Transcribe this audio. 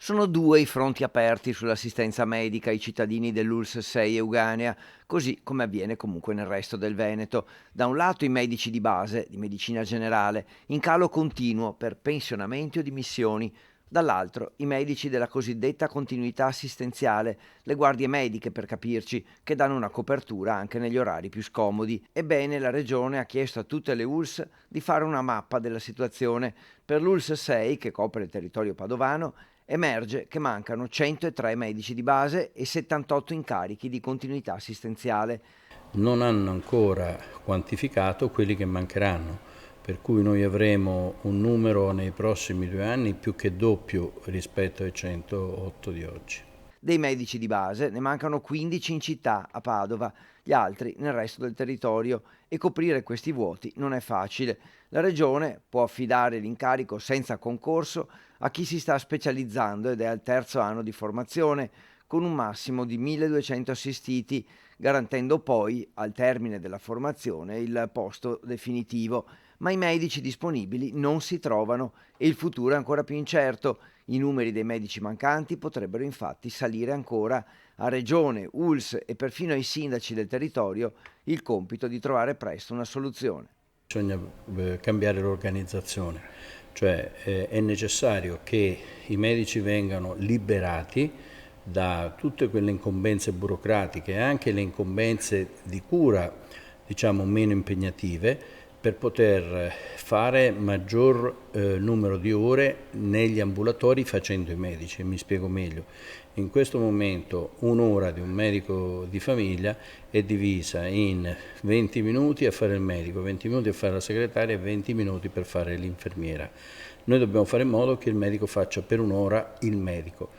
Sono due i fronti aperti sull'assistenza medica ai cittadini dell'ULSS 6 Euganea, così come avviene comunque nel resto del Veneto. Da un lato i medici di base, di medicina generale, in calo continuo per pensionamenti o dimissioni. Dall'altro i medici della cosiddetta continuità assistenziale, le guardie mediche per capirci, che danno una copertura anche negli orari più scomodi. Ebbene, la Regione ha chiesto a tutte le ULSS di fare una mappa della situazione. Per l'ULSS 6, che copre il territorio padovano, emerge che mancano 103 medici di base e 78 incarichi di continuità assistenziale. Non hanno ancora quantificato quelli che mancheranno, per cui noi avremo un numero nei prossimi 2 anni più che doppio rispetto ai 108 di oggi. Dei medici di base ne mancano 15 in città, a Padova, gli altri nel resto del territorio, e coprire questi vuoti non è facile. La Regione può affidare l'incarico senza concorso a chi si sta specializzando ed è al terzo anno di formazione, con un massimo di 1200 assistiti, garantendo poi, al termine della formazione, il posto definitivo. Ma i medici disponibili non si trovano e il futuro è ancora più incerto. I numeri dei medici mancanti potrebbero infatti salire ancora. A Regione, ULSS e perfino ai sindaci del territorio il compito di trovare presto una soluzione. Bisogna cambiare l'organizzazione, cioè è necessario che i medici vengano liberati da tutte quelle incombenze burocratiche e anche le incombenze di cura, diciamo, meno impegnative, per poter fare maggior numero di ore negli ambulatori facendo i medici. Mi spiego meglio. In questo momento un'ora di un medico di famiglia è divisa in 20 minuti a fare il medico, 20 minuti a fare la segretaria e 20 minuti per fare l'infermiera. Noi dobbiamo fare in modo che il medico faccia per un'ora il medico.